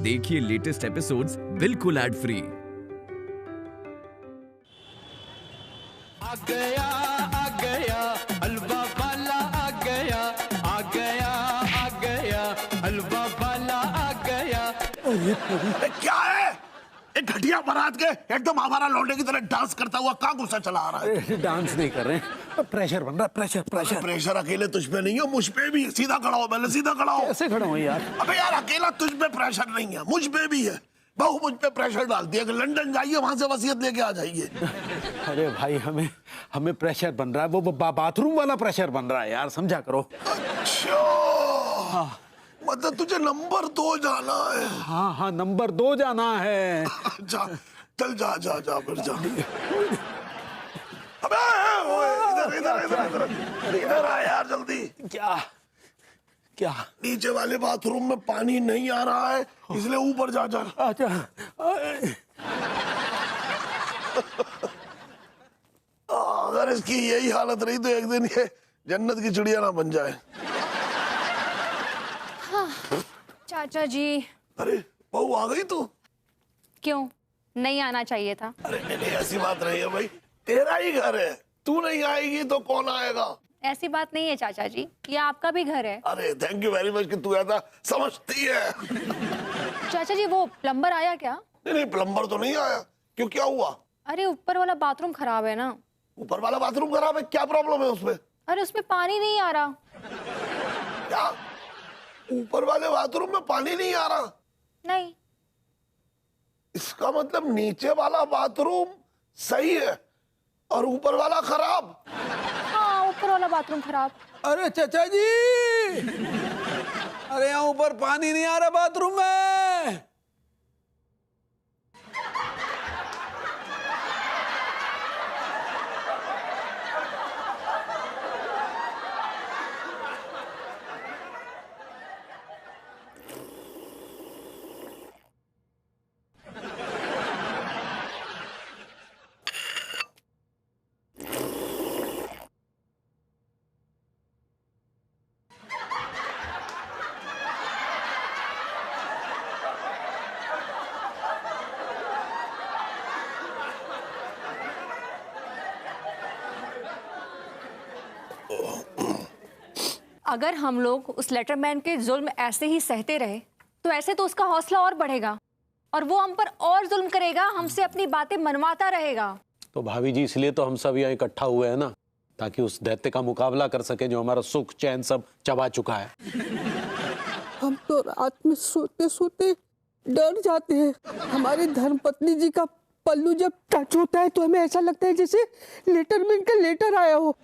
देखिए latest episodes बिल्कुल ad free. आ गया हलवा वाला आ गया हलवा वाला आ गया। क्या है? एक घटिया बारात के एकदम आवारा लौंडे की तरह डांस करता हुआ कहाँ गुस्सा चला आ रहा है? डांस नहीं कर रहे हैं, प्रेशर बन रहा है, प्रेशर प्रेशर। प्रेशर अकेले तुझ पे नहीं है, मुझ पे भी है। सीधा खड़ा हो, पहले सीधा खड़ा हो। कैसे खड़ा हूँ यार? अबे यार, अकेला तुझ पे प्रेशर नहीं है, मुझ पे भी है। बहू मुझ पे प्रेशर डालती है कि लंदन जाइए, वहां से वसीयत लेके आ जाइए। अरे भाई, हमें प्रेशर बन रहा है, वो बाथरूम वाला प्रेशर बन रहा है यार, समझा करो। अच्छा, मतलब तुझे नंबर 2 जाना है? हाँ, नंबर 2 जाना है। जा, चल जा जा जा फिर जा। अबे इधर इधर इधर इधर इधर आ यार जल्दी। क्या क्या? नीचे वाले बाथरूम में पानी नहीं आ रहा है, इसलिए ऊपर जा जा। अच्छा। अगर इसकी यही हालत रही तो एक दिन ये जन्नत की चिड़िया ना बन जाए। चाचा जी। अरे बहू आ गई तू? क्यों नहीं आना चाहिए था? अरे नहीं, ऐसी बात नहीं है भाई, तेरा ही घर है, तू नहीं आएगी तो कौन आएगा? ऐसी बात नहीं है चाचा जी, ये आपका भी घर है। अरे थैंक यू वेरी मच कि तू ऐसा समझती है। चाचा जी, वो प्लम्बर आया क्या? नहीं, प्लम्बर तो नहीं आया। क्यों, क्या हुआ? अरे ऊपर वाला बाथरूम खराब है ना। ऊपर वाला बाथरूम खराब है? क्या प्रॉब्लम है उसमें? अरे उसमें पानी नहीं आ रहा। क्या? ऊपर वाले बाथरूम में पानी नहीं आ रहा? नहीं। इसका मतलब नीचे वाला बाथरूम सही है और ऊपर वाला खराब? हाँ, ऊपर वाला बाथरूम खराब। अरे चाचा जी, अरे यहाँ ऊपर पानी नहीं आ रहा बाथरूम में। अगर हम लोग उस लेटरमैन के जुल्म ऐसे ही सहते रहे तो ऐसे तो उसका हौसला और बढ़ेगा और वो हम पर और जुल्म करेगा, हमसे अपनी बातें मनवाता रहेगा। तो भाभी जी, इसलिए तो हम सब यहाँ इकट्ठा हुए हैं ना, ताकि उस दैत्य का मुकाबला कर सके जो हमारा सुख चैन सब चबा चुका है। हम तो रात में सोते सोते डर जाते हैं। हमारी धर्मपत्नी जी का पल्लू जब टच होता है तो हमें ऐसा लगता है जैसे लेटरमैन का लेटर आया हो।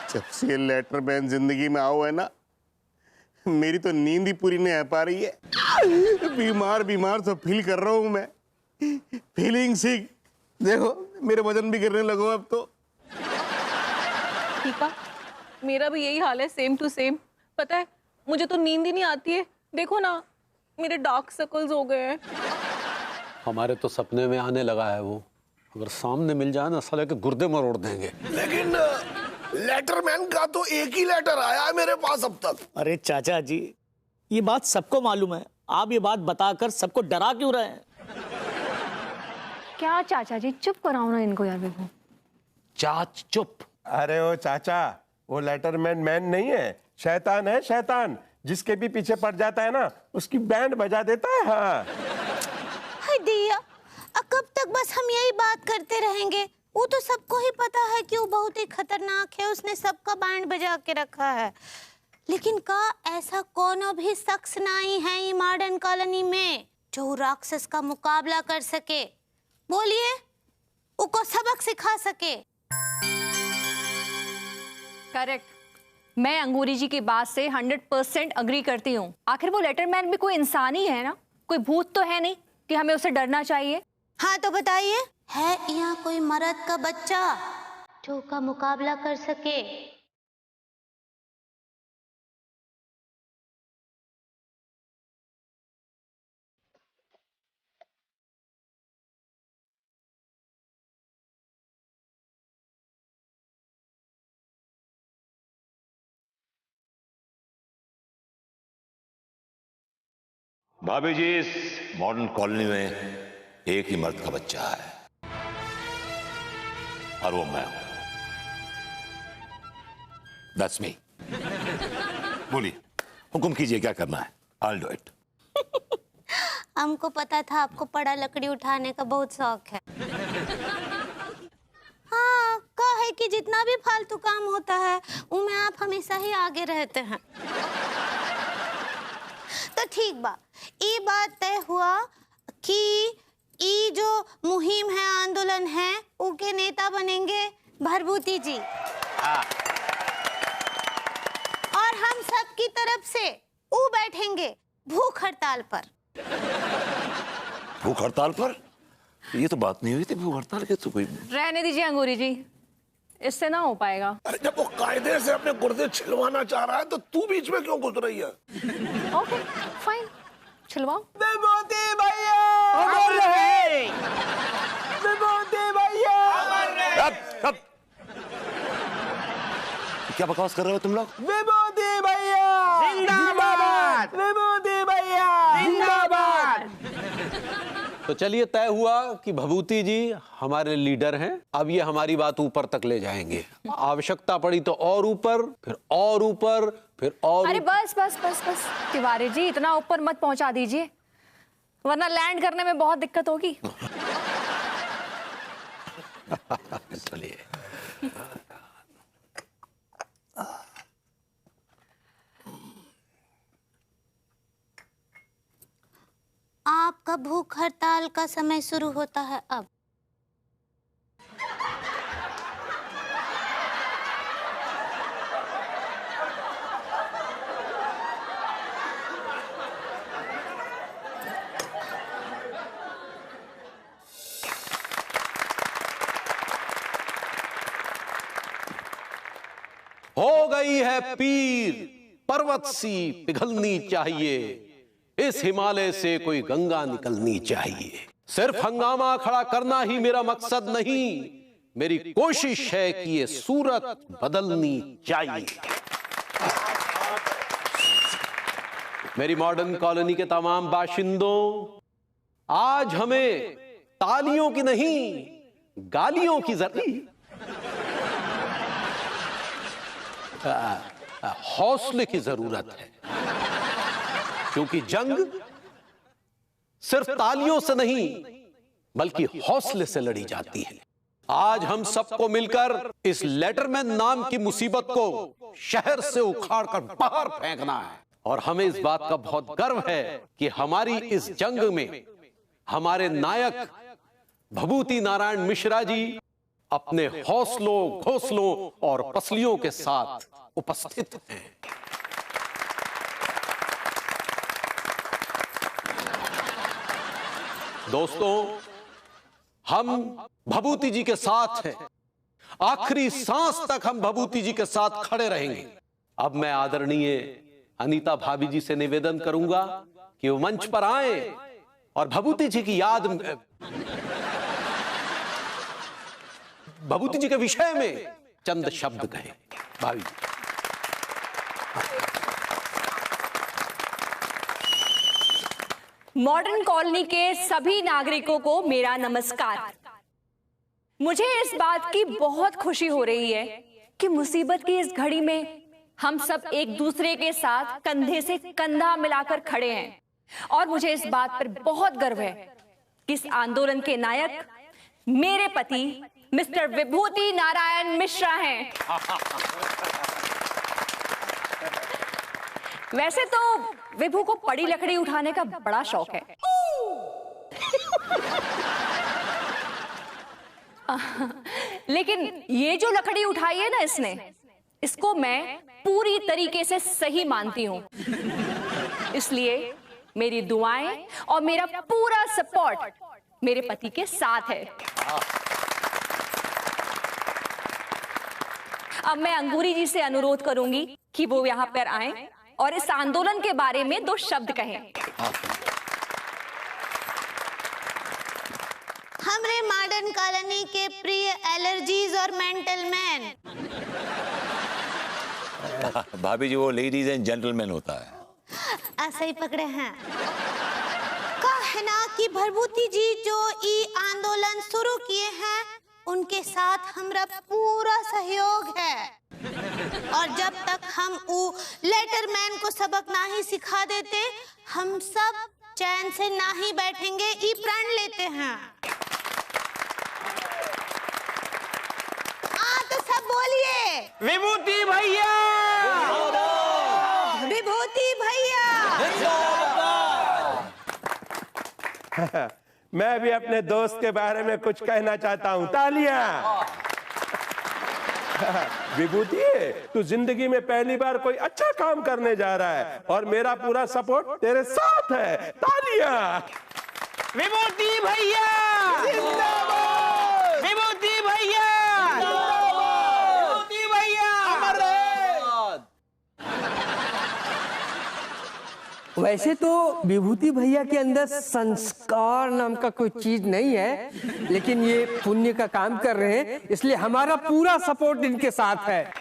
जब से ये लेटरमैन जिंदगी में आओ है ना, मेरी तो नींद ही पूरी नहीं आ पा रही है। बीमार बीमार तो फील कर रहा हूं मैं, फीलिंग सिक। देखो मेरे वजन भी गिरने लगो अब तो। ठीक है, मेरा भी यही हाल है, सेम टू सेम। पता है, मुझे तो नींद ही नहीं आती है। देखो ना, मेरे डार्क सर्कल्स हो गए हैं। हमारे तो सपने में आने लगा है वो। अगर सामने मिल जाए ना, साले के गुर्दे मरोड़ देंगे। लेकिन लेटरमैन का तो एक ही लेटर आया है मेरे पास अब तक। अरे चाचा जी, ये बात सबको मालूम है, आप ये बात बताकर सबको डरा क्यों रहे हैं? क्या चाचा जी, चुप कराओ ना इनको यार। बेबू चाच चुप। अरे ओ चाचा, वो लेटरमैन मैन नहीं है, शैतान है, शैतान। जिसके भी पीछे पड़ जाता है ना, उसकी बैंड बजा देता है। हाँ दिया, कब तक बस हम यही बात करते रहेंगे? वो तो सबको ही पता है कि वो बहुत ही खतरनाक है, उसने सबका बैंड बजा के रखा है। लेकिन का ऐसा कोनो भी शख्स नहीं है ये मॉडर्न कॉलोनी में जो राक्षस का मुकाबला कर सके? बोलिए, उसको सबक सिखा सके। करेक्ट। मैं अंगूरी जी की बात से 100% अग्री करती हूँ। आखिर वो लेटरमैन भी कोई इंसान ही है ना, कोई भूत तो है नहीं कि हमें उसे डरना चाहिए। हाँ तो बताइए, है यहाँ कोई मर्द का बच्चा जो का मुकाबला कर सके? भाभी जी, इस मॉडर्न कॉलोनी में एक ही मर्द का बच्चा है और वो मैं हूं। That's me. बोलिए, हुक्म कीजिए, क्या करना है? I'll do it. हमको पता था आपको पड़ा लकड़ी उठाने का बहुत शौक है। हाँ, का है कि जितना भी फालतू काम होता है उनमें आप हमेशा ही आगे रहते हैं। तो ठीक बा, ये बात तय हुआ कि ये जो मुहिम है, आंदोलन है, उनके नेता बनेंगे भभूति जी। और हम सब की तरफ से वो बैठेंगे भूख हड़ताल पर। भूख हड़ताल पर? ये तो बात नहीं हुई थी भूख हड़ताल की। तो कोई रहने दीजिए अंगूरी जी, इससे ना हो पाएगा। अरे जब वो कायदे से अपने गुर्दे छिलवाना चाह रहा है तो तू बीच में क्यों घुस रही है? Okay fine, छिलवाओ। विभूति भैया अमर रहे, विभूति भैया अमर रहे। क्या बकवास कर रहे हो तुम लोग? विभूति भैया जिंदाबाद, विभूति भैया जिंदाबाद। तो चलिए, तय हुआ कि भभूति जी हमारे लीडर हैं। अब ये हमारी बात ऊपर तक ले जाएंगे। आवश्यकता पड़ी तो और ऊपर, फिर और ऊपर, फिर और। अरे बस बस बस बस तिवारी जी, इतना ऊपर मत पहुंचा दीजिए, वरना लैंड करने में बहुत दिक्कत होगी। चलिए। आपका भूख हड़ताल का समय शुरू होता है अब। हो गई है पीर, पर्वत सी पिघलनी चाहिए, इस हिमालय से कोई गंगा निकलनी चाहिए। सिर्फ हंगामा खड़ा करना ही मेरा मकसद नहीं, मेरी कोशिश है कि ये सूरत बदलनी चाहिए। मेरी मॉडर्न कॉलोनी के तमाम बाशिंदों, आज हमें तालियों की नहीं, गालियों की जरूरत, हौसले की जरूरत है। क्योंकि जंग सिर्फ तालियों से नहीं बल्कि हौसले से लड़ी जाती है। आज हम सबको मिलकर इस लेटरमैन नाम की मुसीबत को शहर से उखाड़कर बाहर फेंकना है। और हमें इस बात का बहुत गर्व है कि हमारी इस जंग में हमारे नायक भभूति नारायण मिश्रा जी अपने हौसलों, घोंसलों और पसलियों के साथ उपस्थित हैं। दोस्तों, हम भभूति जी के साथ हैं, आखिरी सांस तक हम भभूति जी के साथ खड़े रहेंगे। अब मैं आदरणीय अनीता भाभी जी से निवेदन करूंगा कि वो मंच पर आए और भभूति जी की याद में, भभूति जी के विषय में चंद शब्द कहें। भाभी जी। मॉडर्न कॉलोनी के सभी नागरिकों को मेरा नमस्कार। मुझे इस बात की बहुत खुशी हो रही है कि मुसीबत की इस घड़ी में हम सब एक दूसरे के साथ कंधे से कंधा मिलाकर खड़े हैं। और मुझे इस बात पर बहुत गर्व है कि इस आंदोलन के नायक मेरे पति मिस्टर विभूति नारायण मिश्रा हैं। वैसे तो विभू को पड़ी लकड़ी उठाने का बड़ा शौक है, लेकिन ये जो लकड़ी उठाई है ना इसने, इसको मैं पूरी तरीके से सही मानती हूं। इसलिए मेरी दुआएं और मेरा पूरा सपोर्ट मेरे पति के साथ है। अब मैं अंगूरी जी से अनुरोध करूंगी कि वो यहाँ पर आएं और इस आंदोलन के बारे में 2 शब्द कहें। हमरे मॉडर्न कॉलोनी के प्रिय एलर्जीज और मेंटल मैन। भाभी जी, वो लेडीज एंड जेंटलमैन होता है। ऐसा ही पकड़े हैं। है ना कि भरभूति जी जो ई आंदोलन शुरू किए हैं उनके साथ हमारा पूरा सहयोग है, और जब तक हम वो लेटरमैन को सबक ना ही सिखा देते हम सब चैन से ना ही बैठेंगे, ई प्रण लेते हैं। तो सब बोलिए विभूति भैया, विभूति भैया। मैं भी अपने दोस्त के बारे में कुछ कहना चाहता हूँ। तालियां। विभूति, तू जिंदगी में पहली बार कोई अच्छा काम करने जा रहा है और मेरा पूरा सपोर्ट तेरे साथ है। तालियां। विभूति भैया जिंदाबाद, विभूति भैया जिंदाबाद, विभूति भैया अमर रहे। वैसे तो विभूति भैया के अंदर संस्कार नाम का कोई चीज नहीं है, लेकिन ये पुण्य का काम कर रहे हैं, इसलिए हमारा पूरा सपोर्ट इनके साथ है।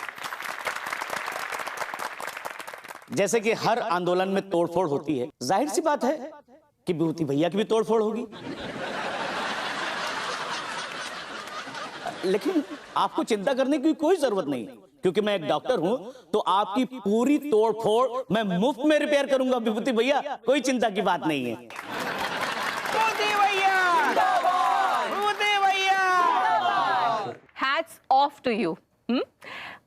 जैसे कि हर आंदोलन में तोड़फोड़ होती है, जाहिर सी बात है कि विभूति भैया की भी तोड़फोड़ होगी। लेकिन आपको चिंता करने की कोई जरूरत नहीं, क्योंकि मैं एक डॉक्टर हूं, तो आपकी पूरी तोड़फोड़ मैं मुफ्त में रिपेयर करूंगा विभूति भैया, कोई चिंता की बात नहीं है। विभूति भैया, विभूति भैया। Hats off to you.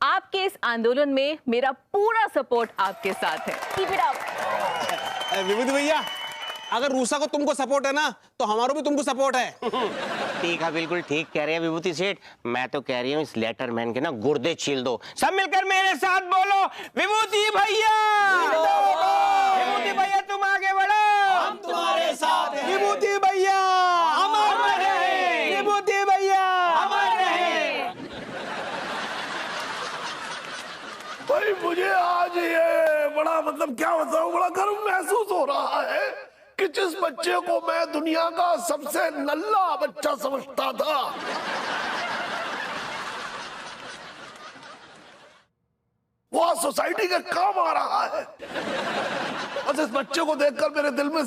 आपके इस आंदोलन में मेरा पूरा सपोर्ट आपके साथ है। Keep it up. विभूति भैया, अगर रूसा को तुमको सपोर्ट है ना, तो हमारा भी तुमको सपोर्ट है। ठीक है, बिल्कुल ठीक कह रहे हैं विभूति सेठ। मैं तो कह रही हूँ इस लेटरमैन के ना गुर्दे छील दो। सब मिलकर मेरे साथ बोलो, विभूति भैया, विभूति भैया तुम आगे बढ़ो, हम तुम्हारे साथ हैं। विभूति भैया अमर रहे, विभूति भैया अमर रहे। भाई मुझे आज ये बड़ा मतलब क्या बताऊं, बड़ा गर्व महसूस हो रहा है कि जिस बच्चे को मैं दुनिया का सबसे नल्ला बच्चा समझता था, वो आज सोसाइटी के काम आ रहा है। और इस बच्चे को देखकर मेरे दिल में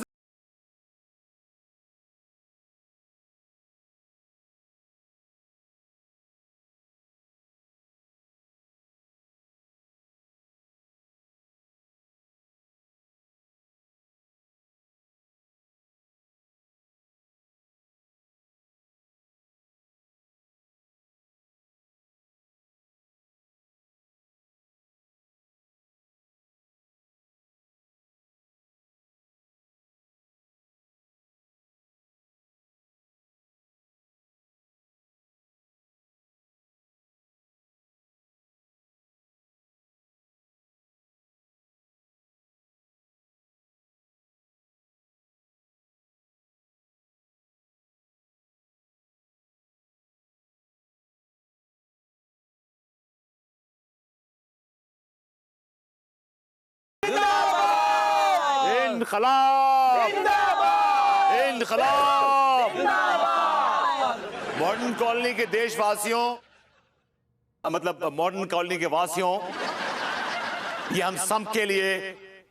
इनकलाब मॉडर्न कॉलोनी के देशवासियों, मतलब मॉडर्न कॉलोनी के वासियों, ये हम सब के लिए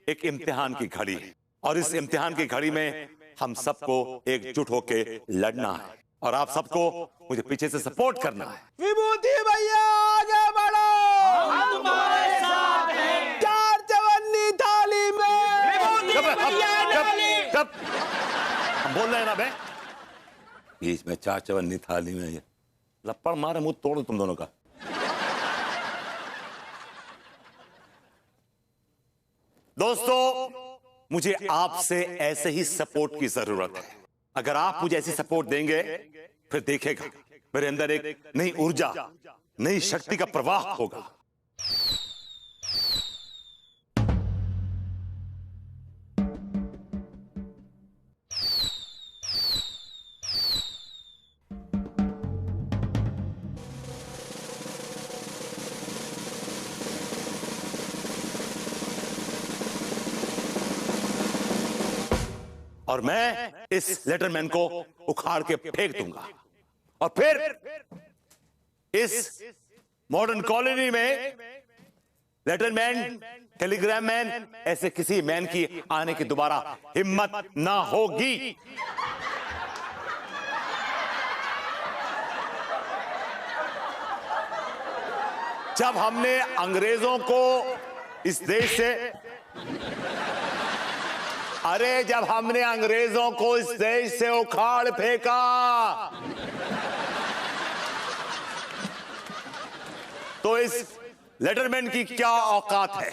एक इम्तिहान की घड़ी है, और इस इम्तिहान की घड़ी में हम सबको एकजुट होके लड़ना है, और आप सबको मुझे पीछे से सपोर्ट करना है। विभूति भैया आगे बढ़ो, हम तुम्हारे साथ हैं। चार चवन्नी थाली में विभूति भैया कब हम बोल रहे हैं ना बे, बीच में चार चवन्नी थाली में ये लपड़ मारे मुंह तोड़ दो तुम दोनों का। दोस्तों, मुझे आपसे ऐसे ही सपोर्ट की जरूरत है। अगर आप मुझे ऐसी सपोर्ट देंगे, फिर देखेगा मेरे अंदर एक नई ऊर्जा, नई शक्ति का प्रवाह होगा। और मैं इस लेटरमैन को उखाड़ के फेंक दूंगा, और फिर इस मॉडर्न कॉलोनी में लेटरमैन, टेलीग्राम मैन, ऐसे किसी मैन की आने की दोबारा हिम्मत ना होगी। जब हमने अंग्रेजों को इस देश से जब हमने अंग्रेजों को इस देश से उखाड़ फेंका, तो इस लेटरमैन की क्या औकात है।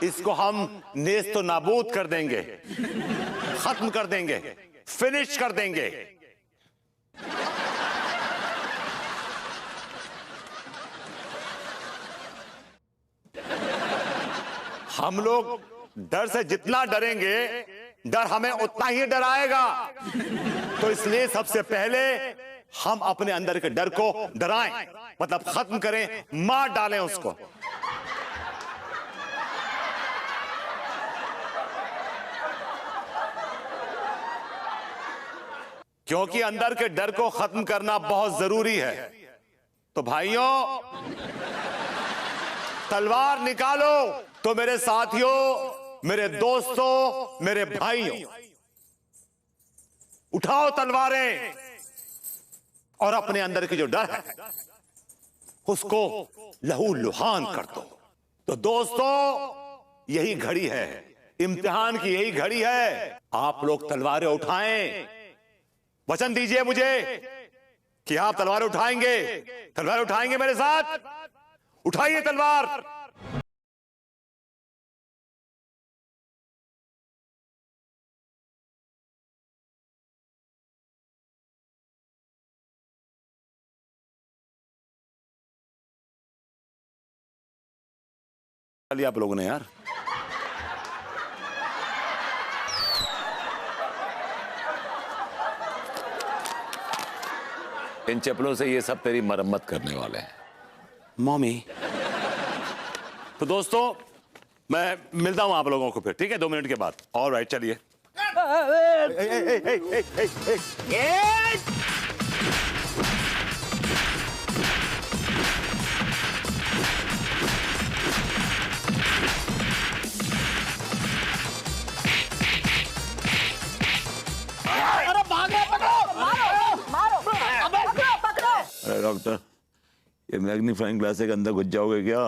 इसको हम नेस्तो नाबूद कर देंगे, खत्म कर देंगे, फिनिश कर देंगे। हम लोग डर से जितना डरेंगे, डर हमें उतना ही डराएगा। तो इसलिए सबसे पहले हम अपने अंदर के डर को डराएं, मतलब खत्म करें, मार डालें उसको। क्योंकि अंदर के डर को खत्म करना बहुत जरूरी है। तो भाइयों, तलवार निकालो। तो मेरे साथियों, मेरे दोस्तों, मेरे भाइयों, उठाओ तलवारें और अपने अंदर की जो डर है उसको लहू लुहान कर दो। तो दोस्तों, यही घड़ी है, इम्तिहान की यही घड़ी है। आप लोग तलवारें उठाएं, वचन दीजिए मुझे कि आप तलवारें उठाएंगे। तलवारें उठाएंगे मेरे साथ, उठाइए तलवार। आप लोगों ने यार, इन चप्पलों से ये सब तेरी मरम्मत करने वाले हैं मम्मी। तो दोस्तों, मैं मिलता हूं आप लोगों को फिर, ठीक है, 2 मिनट के बाद। ऑलराइट, चलिए। डॉक्टर, ये मैग्नीफाइंग ग्लास के अंदर घुस जाओगे क्या?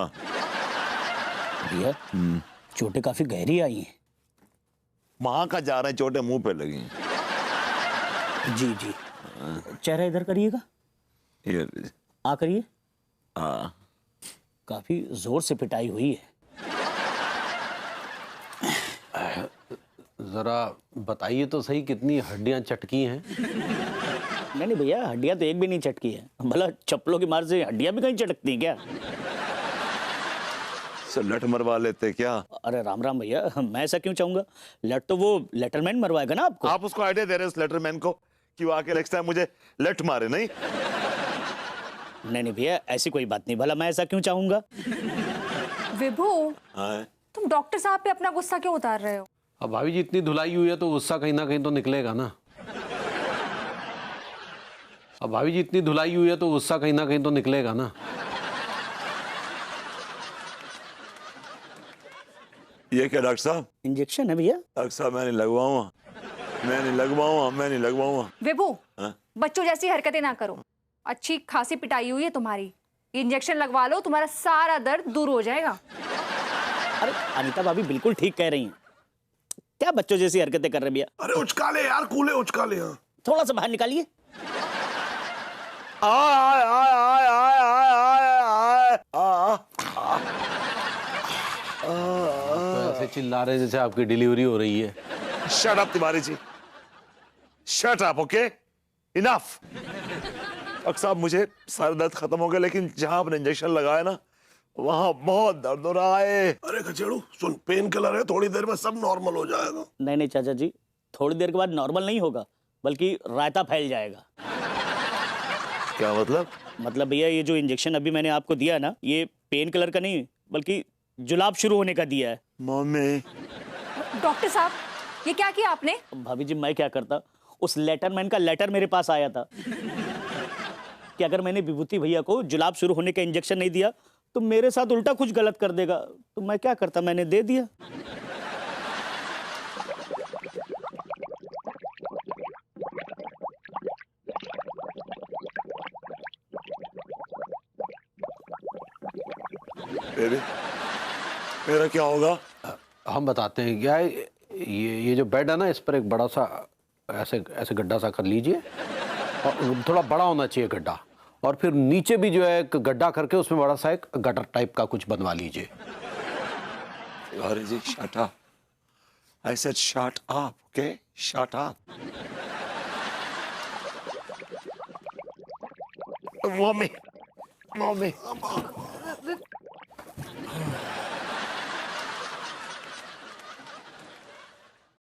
भैया, चोटें काफी गहरी आई हैं। वहां का जा रहे हैं, चोटें मुंह पे लगी। जी जी, चेहरा इधर करिएगा। ये आ करिए। काफी जोर से पिटाई हुई है। जरा बताइए तो सही, कितनी हड्डियां चटकी हैं? नहीं भैया, हड्डियां तो एक भी नहीं चटकी है। भला चप्पलों की मार से हड्डियां भी कहीं चटकती हैं क्या? लट मरवा लेते क्या? अरे राम राम भैया, मैं ऐसा क्यों चाहूंगा? लट तो वो लेटरमैन मरवाएगा ना आपको। आप उसको आइडिया दे रहे हैं उस लेटरमैन को कि वो आके नेक्स्ट टाइम मुझे लट मारे? नहीं नहीं भैया, ऐसी कोई बात नहीं। भला मैं ऐसा क्यों चाहूंगा? विभू, तुम डॉक्टर साहब पे अपना गुस्सा क्यों उतार रहे हो? अब भाभी जी इतनी धुलाई हुई है तो गुस्सा कहीं ना कहीं तो निकलेगा ना। अब भाभी जी इतनी धुलाई हुई है तो गुस्सा कहीं ना कहीं तो निकलेगा ना। ये क्या डॉक्टर साहब? इंजेक्शन है भैया। डॉक्टर साहब, मैं नहीं लगवाऊंगा, मैं नहीं लगवाऊंगा, मैं नहीं लगवाऊंगा। विभू, बच्चों जैसी हरकतें ना करो। अच्छी खासी पिटाई हुई है तुम्हारी, इंजेक्शन लगवा लो, तुम्हारा सारा दर्द दूर हो जाएगा। अरे अनीता भाभी बिल्कुल ठीक कह रही हैं। क्या बच्चों जैसी हरकतें कर रहे भैया? अरे उचका ले यार, कूले उचका ले। थोड़ा सा बाहर निकालिए। ऐसे चिल्ला रहे जैसे आपकी डिलीवरी हो रही है। Shut up Tiwari ji, shut up, okay, enough. Doctor साहब, मुझे सारा दर्द खत्म हो गया, लेकिन जहां आपने इंजेक्शन लगाया ना, वहां बहुत दर्द हो रहा है। अरे कचेड़ू सुन, पेन किलर है, थोड़ी देर में सब नॉर्मल हो जाएगा। नहीं चाचा जी, थोड़ी देर के बाद नॉर्मल नहीं होगा, बल्कि रायता फैल जाएगा। क्या मतलब? मतलब भैया, ये जो इंजेक्शन अभी मैंने आपको दिया ना, ये पेन किलर का नहीं बल्कि जुलाब शुरू होने का दिया है। मम्मी। डॉक्टर साहब, ये क्या किया आपने? भाभी जी, मैं क्या करता, उस लेटरमैन का लेटर मेरे पास आया था कि अगर मैंने विभूति भैया को जुलाब शुरू होने का इंजेक्शन नहीं दिया तो मेरे साथ उल्टा कुछ गलत कर देगा, तो मैं क्या करता, मैंने दे दिया। बेबी, मेरा क्या होगा? हम बताते हैं क्या है, ये जो बेड है ना, इस पर एक बड़ा सा ऐसे ऐसे गड्ढा सा कर लीजिए, और थोड़ा बड़ा होना चाहिए गड्ढा, और फिर नीचे भी जो है एक गड्ढा करके उसमें बड़ा सा एक गटर टाइप का कुछ बनवा लीजिए। अरे जी, shut up. I said shut up, okay? Shut up. Mummy, mummy.